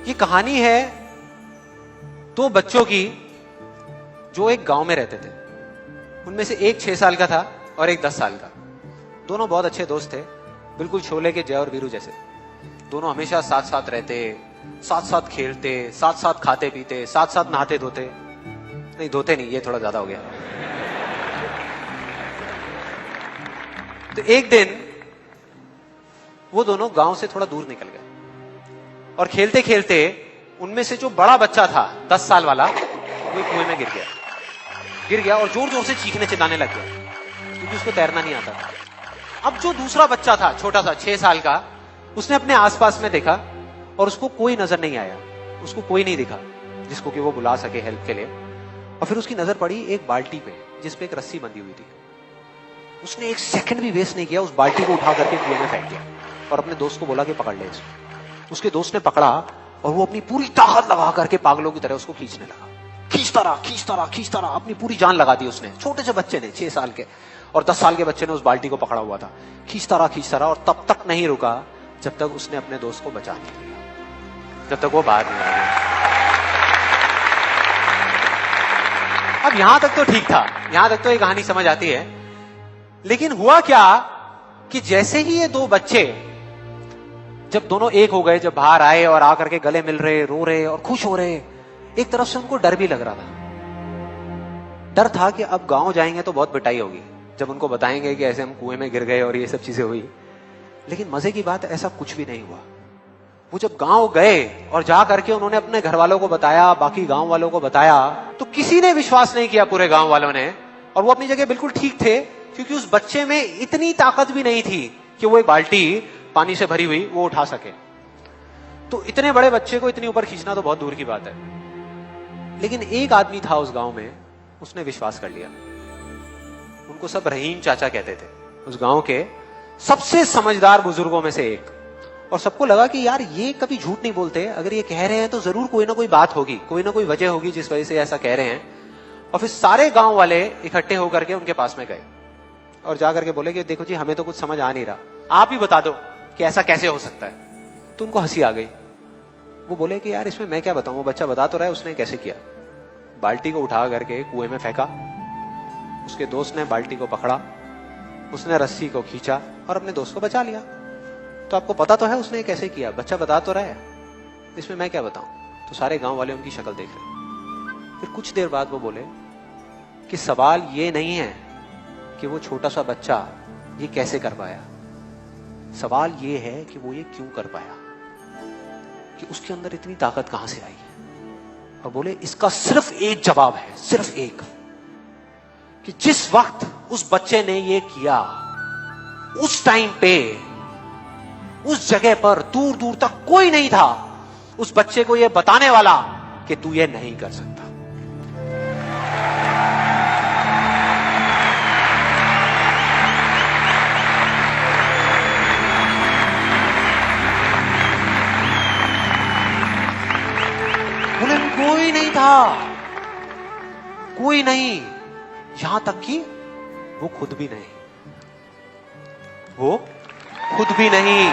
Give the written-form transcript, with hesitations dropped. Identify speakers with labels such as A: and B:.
A: ये कहानी है दो बच्चों की जो एक गांव में रहते थे। उनमें से एक 6 साल का था और एक 10 साल का। दोनों बहुत अच्छे दोस्त थे, बिल्कुल शोले के जय और वीरू जैसे। दोनों हमेशा साथ साथ रहते, साथ साथ खेलते, साथ साथ खाते पीते, साथ साथ नहाते धोते। नहीं, धोते नहीं, ये थोड़ा ज्यादा हो गया। तो एक दिन वो दोनों गांव से थोड़ा दूर निकल गए और खेलते खेलते उनमें से जो बड़ा बच्चा था 10 साल वाला, वो कुएं में गिर गया और जोर जोर से चीखने चिल्लाने लग गया क्योंकि उसको तैरना नहीं आता था। अब जो दूसरा बच्चा था छोटा सा 6 साल का, उसने अपने आसपास में देखा और उसको कोई नजर नहीं आया, उसको कोई नहीं दिखा जिसको कि वो बुला सके हेल्प के लिए। और फिर उसकी नजर पड़ी एक बाल्टी पे जिसपे एक रस्सी बंधी हुई थी। उसने एक सेकंड भी वेस्ट नहीं किया, उस बाल्टी को उठा करके कुएं में फेंक दिया और अपने दोस्त को बोला कि पकड़ ले इसको। उसके दोस्त ने पकड़ा और वो अपनी पूरी ताकत लगा करके पागलों की तरह उसको खींचने लगा। खींचता रहा, अपनी पूरी जान लगा दी उसने। छोटे से बच्चे ने, 6 साल के और 10 साल के बच्चे ने उस बाल्टी को पकड़ा हुआ था। खींचता रहा और तब तक नहीं रुका जब तक उसने अपने दोस्त को बचा नहीं लिया, जब तक वो बाहर नहीं आया। अब यहां तक तो ठीक था, यहां तक तो ये कहानी समझ आती है। लेकिन हुआ क्या कि जैसे ही ये दो बच्चे जब दोनों एक हो गए, जब बाहर आए और आकर के गले मिल रहे, रो रहे और खुश हो रहे, एक तरफ से उनको डर भी लग रहा था। डर था कि अब गांव जाएंगे तो बहुत पिटाई होगी जब उनको बताएंगे कि ऐसे हम कुएं में गिर गए और ये सब चीजें हुई। लेकिन मजे की बात, ऐसा कुछ भी नहीं हुआ। वो जब गांव गए और जा करके उन्होंने अपने घर वालों को बताया, बाकी गांव वालों को बताया, तो किसी ने विश्वास नहीं किया, पूरे गांव वालों ने। और वो अपनी जगह बिल्कुल ठीक थे क्योंकि उस बच्चे में इतनी ताकत भी नहीं थी कि वो एक बाल्टी पानी से भरी हुई वो उठा सके। तो इतने बड़े बच्चे को इतनी ऊपर खींचना तो बहुत दूर की बात है। लेकिन एक आदमी था उस गांव में, उसने विश्वास कर लिया। उनको सब रहीम चाचा कहते थे, उस गांव के सबसे समझदार बुजुर्गों में से एक। और सबको लगा कि यार ये कभी झूठ नहीं बोलते, अगर ये कह रहे हैं तो जरूर कोई ना कोई बात होगी, कोई ना कोई वजह होगी जिस वजह से ऐसा कह रहे हैं। और फिर सारे गांव वाले इकट्ठे होकर के उनके पास में गए और जाकर के बोले कि देखो जी, हमें तो कुछ समझ आ नहीं रहा, आप ही बता दो कि ऐसा कैसे हो सकता है। तो उनको हंसी आ गई। वो बोले कि यार इसमें मैं क्या बताऊं, वो बच्चा बता तो रहा है उसने कैसे किया। बाल्टी को उठा करके कुएं में फेंका, उसके दोस्त ने बाल्टी को पकड़ा, उसने रस्सी को खींचा और अपने दोस्त को बचा लिया। तो आपको पता तो है उसने कैसे किया, बच्चा बता तो रहा है, इसमें मैं क्या बताऊं। तो सारे गांव वाले उनकी शक्ल देख रहे। फिर कुछ देर बाद वो बोले कि सवाल ये नहीं है कि वो छोटा सा बच्चा ये कैसे कर पाया, सवाल ये है कि वो ये क्यों कर पाया, कि उसके अंदर इतनी ताकत कहां से आई। और बोले इसका सिर्फ एक जवाब है, सिर्फ एक, कि जिस वक्त उस बच्चे ने ये किया, उस टाइम पे उस जगह पर दूर दूर तक कोई नहीं था उस बच्चे को ये बताने वाला कि तू ये नहीं कर सकता। बोले कोई नहीं था, कोई नहीं, यहां तक कि वो खुद भी नहीं, वो खुद भी नहीं।